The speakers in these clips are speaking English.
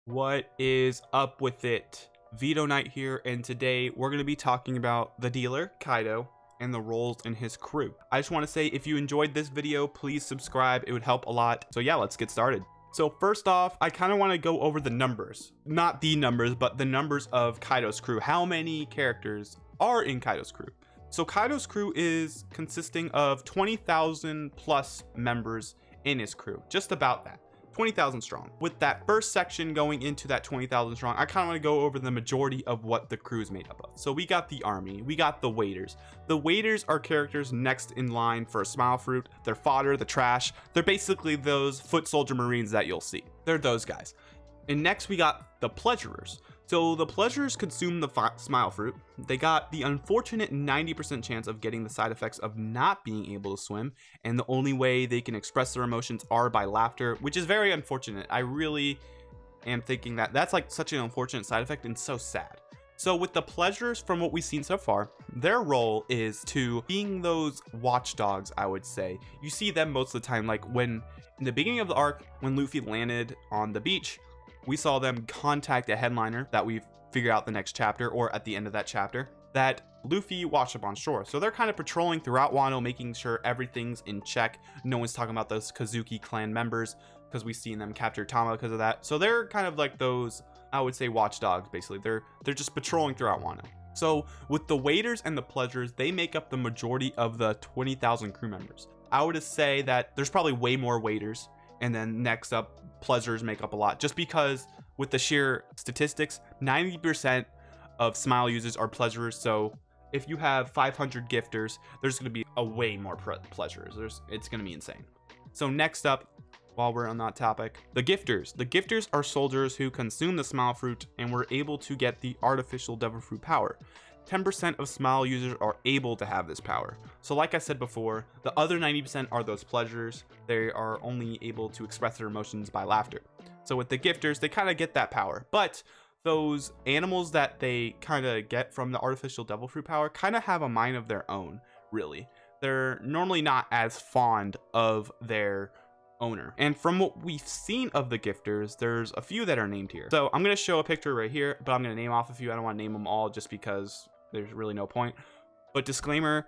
What is up with it? Veto Knight here, and today we're going to be talking about the dealer, Kaido, and the roles in his crew. I just want to say, if you enjoyed this video, please subscribe. It would help a lot. So yeah, let's get started. So first off, I kind of want to go over the numbers. Not the numbers, but the numbers of Kaido's crew. How many characters are in Kaido's crew? So Kaido's crew is consisting of 20,000 plus members in his crew. Just about that. 20,000 strong. With that first section going into that 20,000 strong, I kind of want to go over the majority of what the crew is made up of. So we got the army, we got the waiters. The waiters are characters next in line for a smile fruit. They're fodder, the trash. They're basically those foot soldier marines that you'll see. They're those guys. And next we got the pleasurers. So the pleasurers consume the smile fruit. They got the unfortunate 90% chance of getting the side effects of not being able to swim, and the only way they can express their emotions are by laughter, which is very unfortunate. I really am thinking that that's like such an unfortunate side effect and so sad. So with the pleasurers, from what we've seen so far, their role is to being those watchdogs, I would say. You see them most of the time, like when in the beginning of the arc, when Luffy landed on the beach, we saw them contact a headliner that we figure out the next chapter, or at the end of that chapter, that Luffy washed up on shore. So they're kind of patrolling throughout Wano, making sure everything's in check. No one's talking about those Kozuki clan members, because we've seen them capture Tama because of that. So they're kind of like those, I would say, watchdogs, basically. They're just patrolling throughout Wano. So with the waiters and the pleasurers, they make up the majority of the 20,000 crew members. I would say that there's probably way more waiters, and then next up, pleasurers make up a lot, just because with the sheer statistics, 90% of smile users are pleasurers. So if you have 500 gifters, there's going to be a way more pleasurers. It's going to be insane. So next up, while we're on that topic, the gifters are soldiers who consume the smile fruit and were able to get the artificial devil fruit power. 10% of smile users are able to have this power. So like I said before, the other 90% are those pleasures. They are only able to express their emotions by laughter. So with the gifters, they kind of get that power, but those animals that they kind of get from the artificial devil fruit power kind of have a mind of their own, really. They're normally not as fond of their owner. And from what we've seen of the gifters, there's a few that are named here. So I'm going to show a picture right here, but I'm going to name off a few. I don't want to name them all just because there's really no point. But disclaimer,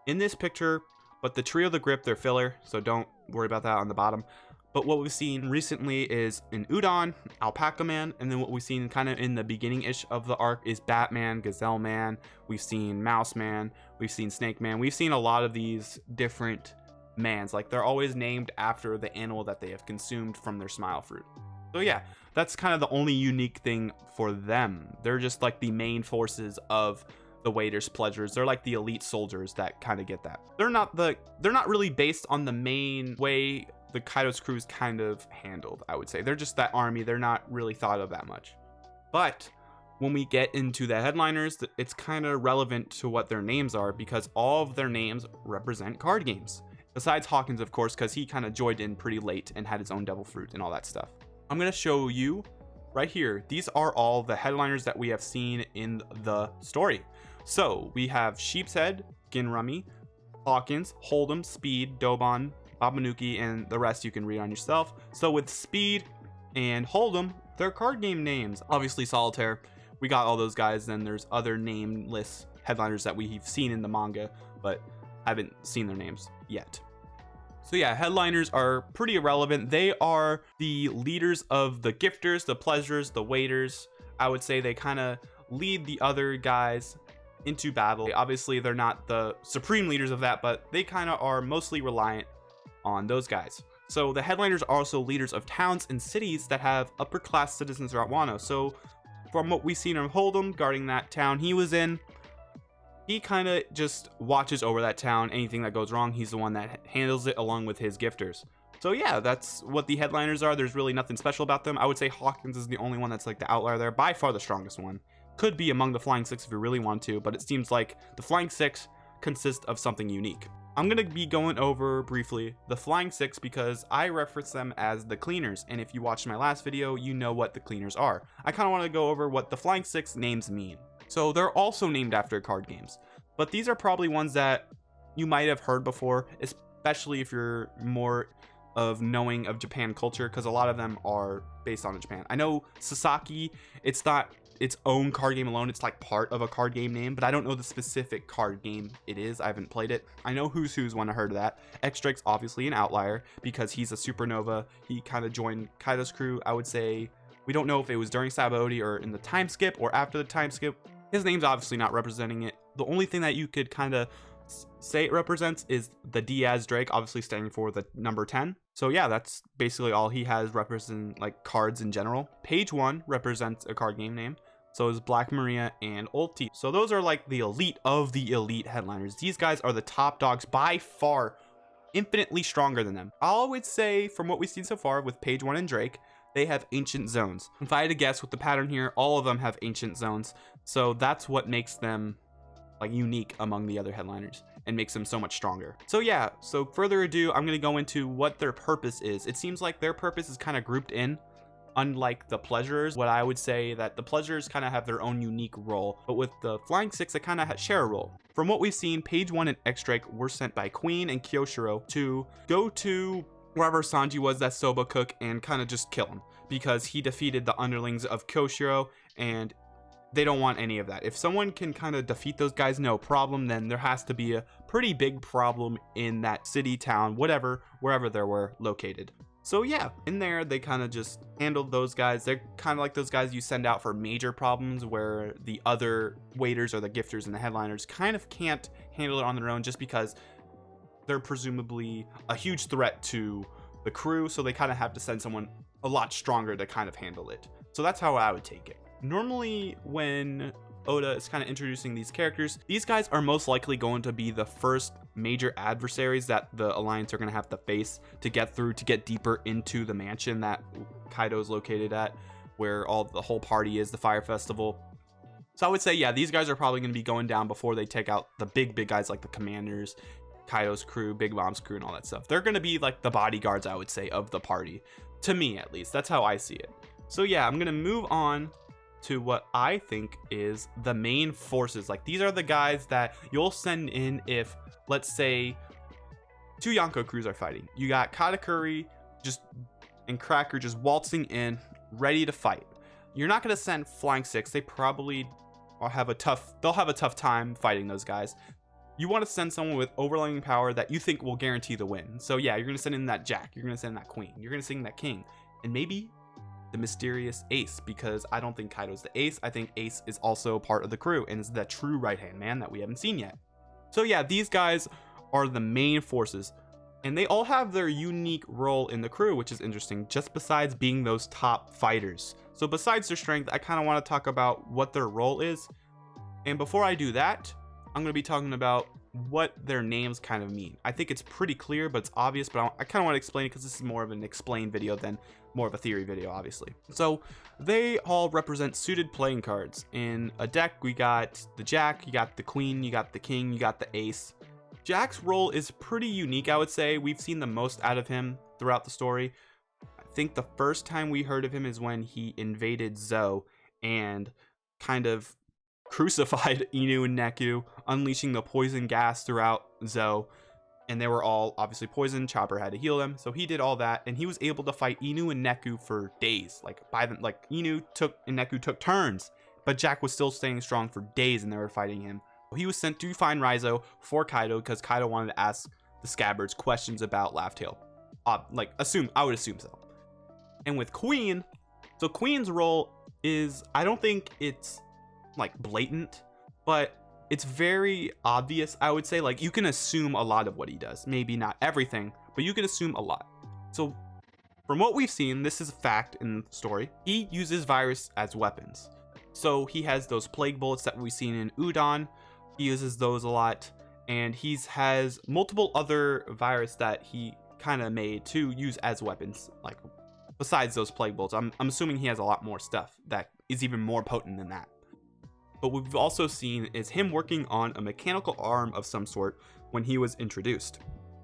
in this picture, but the trio of the grip, they're filler, so don't worry about that on the bottom. But what we've seen recently is an Udon, Alpaca Man, and then what we've seen kind of in the beginning-ish of the arc is Batman, Gazelle Man, we've seen Mouse Man, we've seen Snake Man. We've seen a lot of these different mans, like they're always named after the animal that they have consumed from their smile fruit. So yeah, that's kind of the only unique thing for them. They're just like the main forces of the waiters, pleasures. They're like the elite soldiers that kind of get that. They're not really based on the main way the Kaido's crew is kind of handled, I would say. They're just that army. They're not really thought of that much. But when we get into the headliners, it's kind of relevant to what their names are, because all of their names represent card games. Besides Hawkins, of course, because he kind of joined in pretty late and had his own devil fruit and all that stuff. I'm going to show you right here. These are all the headliners that we have seen in the story. So we have Sheepshead, Ginrami, Hawkins, Hold'em, Speed, Dobon, Babanuki, and the rest you can read on yourself. So with Speed and Hold'em, they're card game names. Obviously Solitaire, we got all those guys. Then there's other nameless headliners that we've seen in the manga, but haven't seen their names yet. So yeah, headliners are pretty irrelevant. They are the leaders of the gifters, the pleasures, the waiters. I would say they kind of lead the other guys into battle. Obviously, they're not the supreme leaders of that, but they kind of are mostly reliant on those guys. So the headliners are also leaders of towns and cities that have upper class citizens throughout Wano. So from what we've seen of Hold'em guarding that town he was in, he kind of just watches over that town. Anything that goes wrong, he's the one that handles it along with his gifters. So yeah, that's what the headliners are. There's really nothing special about them. I would say Hawkins is the only one that's like the outlier there. By far the strongest one. Could be among the Flying Six if you really want to, but it seems like the Flying Six consist of something unique. I'm going to be going over briefly the Flying Six because I reference them as the cleaners. And if you watched my last video, you know what the cleaners are. I kind of want to go over what the Flying Six names mean. So they're also named after card games, but these are probably ones that you might have heard before, especially if you're more of knowing of Japan culture, because a lot of them are based on Japan. I know Sasaki, it's not its own card game alone, it's like part of a card game name, but I don't know the specific card game it is. I haven't played it. I know Who's Who's one, I heard of that. X-Drake's obviously an outlier because he's a supernova. He kind of joined Kaido's crew. I would say we don't know if it was during Sabaody or in the time skip or after the time skip. His name's obviously not representing it. The only thing that you could kind of say it represents is the Diaz Drake, obviously standing for the number 10. So yeah, that's basically all he has represent, like, cards in general. Page 1 represents a card game name. So is Black Maria and Ulti. So those are like the elite of the elite headliners. These guys are the top dogs by far, infinitely stronger than them. I would say from what we've seen so far with Page 1 and Drake, they have ancient zones. If I had to guess with the pattern here, all of them have ancient zones. So that's what makes them like unique among the other headliners and makes them so much stronger. So yeah, so further ado, I'm going to go into what their purpose is. It seems like their purpose is kind of grouped in. Unlike the Pleasurers, what I would say that the Pleasurers kind of have their own unique role, but with the Flying Six, they kind of share a role. From what we've seen, Page 1 and X-Drake were sent by Queen and Kyoshiro to go to wherever Sanji was, that Soba cook, and kind of just kill him because he defeated the underlings of Kyoshiro, and they don't want any of that. If someone can kind of defeat those guys, no problem, then there has to be a pretty big problem in that city, town, whatever, wherever they were located. So yeah, in there, they kind of just handled those guys. They're kind of like those guys you send out for major problems where the other waiters or the gifters and the headliners kind of can't handle it on their own just because they're presumably a huge threat to the crew. So they kind of have to send someone a lot stronger to kind of handle it. So that's how I would take it. Normally, when Oda is kind of introducing these characters, these guys are most likely going to be the first major adversaries that the Alliance are going to have to face to get through, to get deeper into the mansion that Kaido is located at, where the whole party is, the Fire Festival. So I would say, yeah, these guys are probably going to be going down before they take out the big guys like the Commanders, Kaido's crew, Big Mom's crew, and all that stuff. They're going to be like the bodyguards, I would say, of the party. To me, at least. That's how I see it. So yeah, I'm going to move on to what I think is the main forces. Like, these are the guys that you'll send in if, let's say, two Yonko crews are fighting. You got Katakuri and Cracker just waltzing in, ready to fight. You're not going to send Flying Six. They probably they'll have a tough time fighting those guys. You want to send someone with overwhelming power that you think will guarantee the win. So yeah, you're going to send in that Jack. You're going to send that Queen. You're going to send that King. And maybe the mysterious Ace, because I don't think Kaido's the Ace. I think Ace is also part of the crew and is the true right-hand man that we haven't seen yet. So yeah, these guys are the main forces, and they all have their unique role in the crew, which is interesting, just besides being those top fighters. So besides their strength, I kind of want to talk about what their role is. And before I do that, I'm going to be talking about what their names kind of mean. I think it's pretty clear, but it's obvious, but I kind of want to explain it because this is more of an explain video than more of a theory video, obviously. So they all represent suited playing cards. In a deck, we got the Jack, you got the Queen, you got the King, you got the Ace. Jack's role is pretty unique, I would say. We've seen the most out of him throughout the story. I think the first time we heard of him is when he invaded Zou and kind of crucified Inu and Neku, unleashing the poison gas throughout Zou, and they were all obviously poisoned. Chopper had to heal them, so he did all that, and he was able to fight Inu and Neku for days. Inu and Neku took turns, but Jack was still staying strong for days, and they were fighting him. He was sent to find Raizo for Kaido because Kaido wanted to ask the Scabbards questions about Laugh Tale. I would assume so. And with Queen, so Queen's role is, I don't think it's like blatant, but it's very obvious, I would say. Like, you can assume a lot of what he does, maybe not everything, but you can assume a lot. So from what we've seen, this is a fact in the story, he uses virus as weapons. So he has those plague bullets that we've seen in Udon, he uses those a lot, and he has multiple other virus that he kind of made to use as weapons, like besides those plague bullets. I'm assuming he has a lot more stuff that is even more potent than that. But what we've also seen is him working on a mechanical arm of some sort when he was introduced.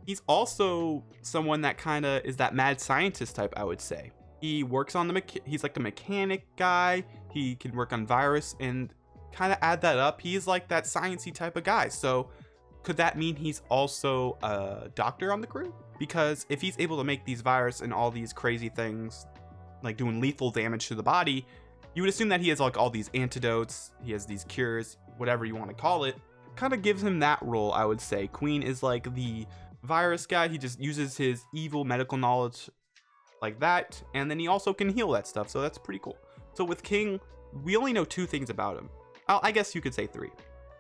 He's also someone that kind of is that mad scientist type, I would say. He works on he's like the mechanic guy. He can work on virus and kind of add that up. He's like that sciencey type of guy. So could that mean he's also a doctor on the crew? because if he's able to make these virus and all these crazy things, like doing lethal damage to the body, you would assume that he has like all these antidotes, he has these cures, whatever you want to call it. Kind of gives him that role, I would say. Queen is like the virus guy. He just uses his evil medical knowledge like that, and then he also can heal that stuff, so that's pretty cool. So with King, we only know 2 things about him. I guess you could say 3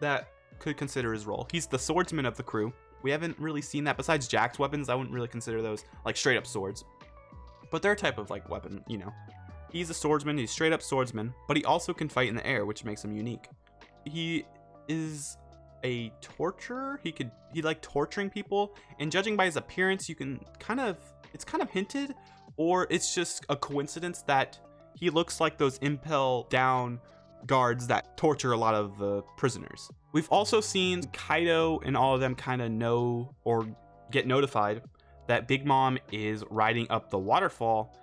that could consider his role. He's the swordsman of the crew. We haven't really seen that. Besides Jack's weapons, I wouldn't really consider those like straight up swords, but they're a type of like weapon, you know. He's a swordsman, he's straight up swordsman, but he also can fight in the air, which makes him unique. He is a torturer. He like torturing people, and judging by his appearance, you can it's kind of hinted, or it's just a coincidence that he looks like those impel down guards that torture a lot of the prisoners. We've also seen Kaido and all of them kind of know or get notified that Big Mom is riding up the waterfall.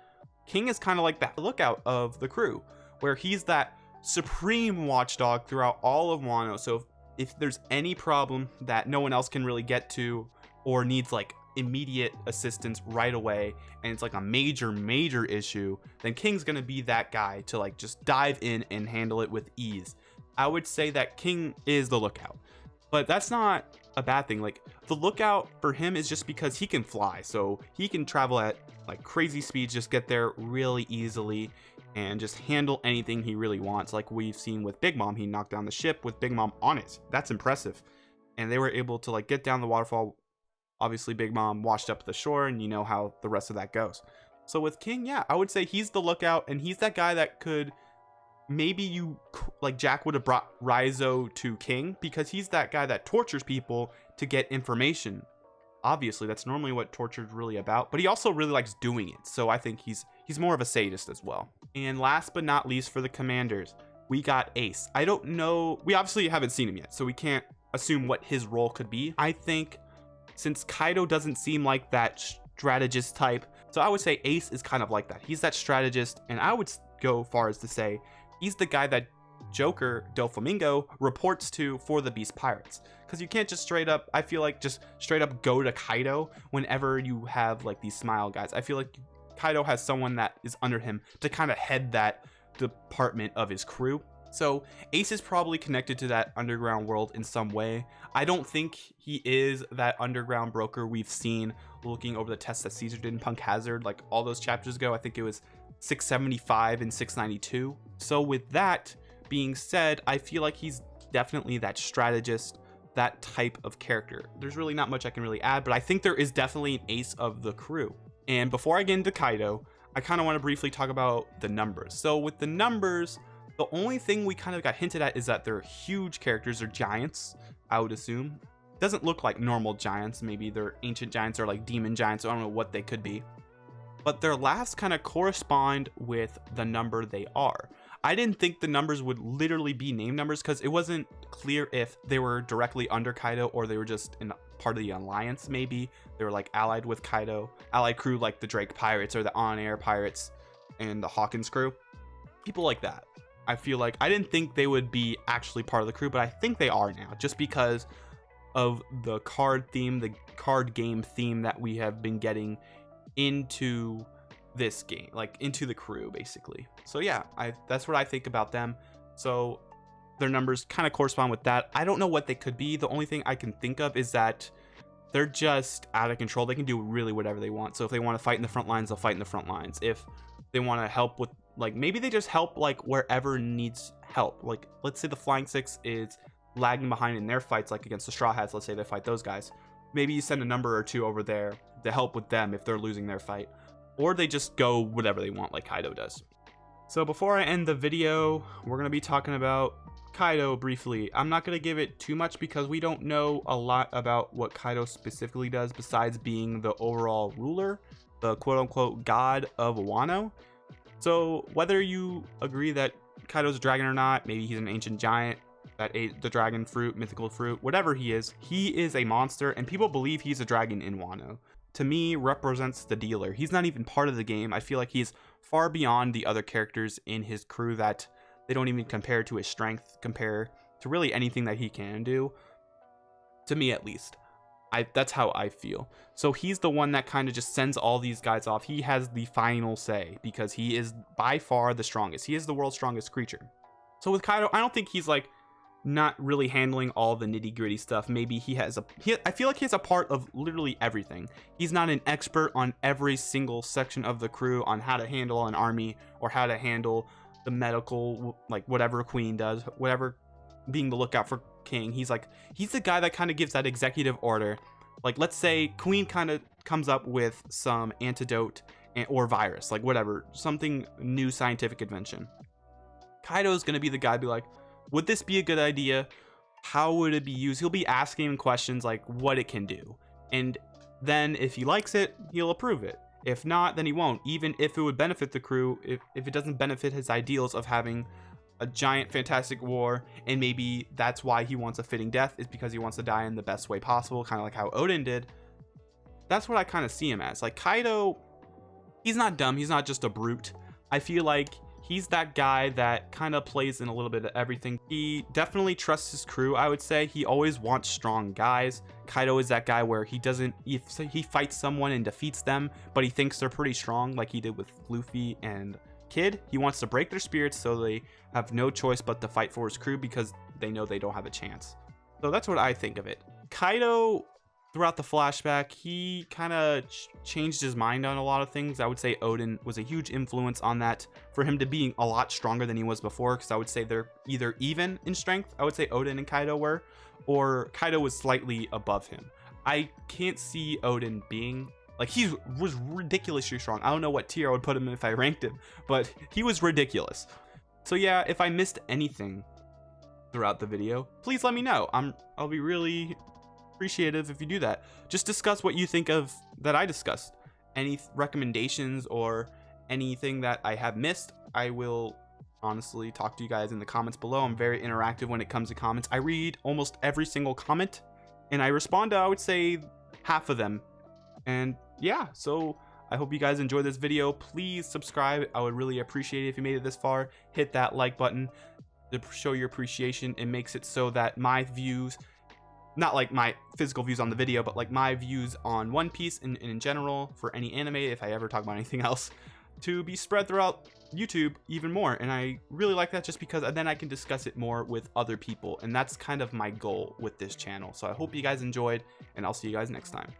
King is kind of like that lookout of the crew, where he's that supreme watchdog throughout all of Wano. So if there's any problem that no one else can really get to, or needs like immediate assistance right away, and it's like a major issue, then King's gonna be that guy to like just dive in and handle it with ease. I would say that King is the lookout, but that's not a bad thing. Like the lookout for him is just because he can fly, so he can travel at like crazy speeds, just get there really easily and just handle anything he really wants. Like we've seen with Big Mom, he knocked down the ship with Big Mom on it. That's impressive. And they were able to like get down the waterfall. Obviously Big Mom washed up the shore, and you know how the rest of that goes. So with King, yeah, I would say he's the lookout, and he's that guy that could, maybe you like Jack would have brought Raizo to King, because he's that guy that tortures people to get information. Obviously that's normally what torture is really about, but he also really likes doing it, so I think he's more of a sadist as well. And last but not least, for the commanders, we got Ace. I don't know, we obviously haven't seen him yet, so we can't assume what his role could be. I think since Kaido doesn't seem like that strategist type, so I would say Ace is kind of like that. He's that strategist, and I would go far as to say he's the guy that Joker Doflamingo reports to for the Beast Pirates, because you can't just straight up, I feel like, just straight up go to Kaido whenever you have like these smile guys. I feel like Kaido has someone that is under him to kind of head that department of his crew. So Ace is probably connected to that underground world in some way. I don't think he is that underground broker we've seen looking over the tests that Caesar did in Punk Hazard like all those chapters ago. I think it was 675 and 692. So with that being said, I feel like he's definitely that strategist, that type of character. There's really not much I can really add, but I think there is definitely an Ace of the crew. And before I get into Kaido, I kind of want to briefly talk about the numbers. So with the numbers, the only thing we kind of got hinted at is that they're huge characters. They're giants, I would assume. Doesn't look like normal giants. Maybe they're ancient giants or like demon giants. I don't know what they could be. But their laughs kind of correspond with the number they are. I didn't think the numbers would literally be name numbers, because it wasn't clear if they were directly under Kaido or they were just in part of the alliance. Maybe they were like allied with Kaido, allied crew like the Drake Pirates or the On Air Pirates and the Hawkins crew, people like that. I feel like I didn't think they would be actually part of the crew, but I think they are now, just because of the card theme, the card game theme that we have been getting into this game, like into the crew basically. So yeah, that's what I think about them. So their numbers kind of correspond with that. I don't know what they could be. The only thing I can think of is that they're just out of control. They can do really whatever they want. So if they want to fight in the front lines, they'll fight in the front lines. If they want to help with, like, maybe they just help like wherever needs help. Like let's say the Flying Six is lagging behind in their fights, like against the Straw Hats. Let's say they fight those guys. Maybe you send a number or two over there to help with them if they're losing their fight, or they just go whatever they want like Kaido does. So before I end the video, we're going to be talking about Kaido briefly. I'm not going to give it too much because we don't know a lot about what Kaido specifically does besides being the overall ruler, the quote-unquote god of Wano. So whether you agree that Kaido's a dragon or not, maybe he's an ancient giant that ate the dragon fruit, mythical fruit, whatever he is a monster, and people believe he's a dragon in Wano. To me, represents the dealer. He's not even part of the game. I feel like he's far beyond the other characters in his crew, that they don't even compare to his strength, compare to really anything that he can do, to me at least. That's how I feel. So he's the one that kind of just sends all these guys off. He has the final say because he is by far the strongest. He is the world's strongest creature. So with Kaido, I don't think he's like not really handling all the nitty-gritty stuff. Maybe I feel like he has a part of literally everything. He's not an expert on every single section of the crew on how to handle an army or how to handle the medical, like whatever Queen does, whatever, being the lookout for King. He's the guy that kind of gives that executive order. Like, let's say Queen kind of comes up with some antidote or virus, like whatever, something new scientific invention. Kaido is going to be the guy, be like, would this be a good idea? How would it be used? He'll be asking him questions like what it can do. And then if he likes it, he'll approve it. If not, then he won't. Even if it would benefit the crew, if it doesn't benefit his ideals of having a giant fantastic war, and maybe that's why he wants a fitting death, is because he wants to die in the best way possible, kind of like how Oden did. That's what I kind of see him as. Like, Kaido, he's not dumb. He's not just a brute. I feel like he's that guy that kind of plays in a little bit of everything. He definitely trusts his crew, I would say. He always wants strong guys. Kaido is that guy where he doesn't, if he fights someone and defeats them, but he thinks they're pretty strong, like he did with Luffy and Kid. He wants to break their spirits so they have no choice but to fight for his crew because they know they don't have a chance. So that's what I think of it. Kaido, throughout the flashback, he kind of changed his mind on a lot of things. I would say Oden was a huge influence on that, for him to being a lot stronger than he was before, because I would say they're either even in strength. I would say Oden and Kaido were, or Kaido was slightly above him. I can't see Oden being like, he was ridiculously strong. I don't know what tier I would put him in if I ranked him, but he was ridiculous. So yeah, if I missed anything throughout the video, please let me know. I'll be really appreciative if you do that. Just discuss what you think of that I discussed. Any recommendations or anything that I have missed, I will honestly talk to you guys in the comments below. I'm very interactive when it comes to comments. I read almost every single comment and I respond to, I would say, half of them. And yeah, so I hope you guys enjoyed this video. Please subscribe. I would really appreciate it if you made it this far. Hit that like button to show your appreciation. It makes it so that my views, not like my physical views on the video, but like my views on One Piece and in general for any anime, if I ever talk about anything else, to be spread throughout YouTube even more. And I really like that, just because then I can discuss it more with other people, and that's kind of my goal with this channel. So I hope you guys enjoyed, and I'll see you guys next time.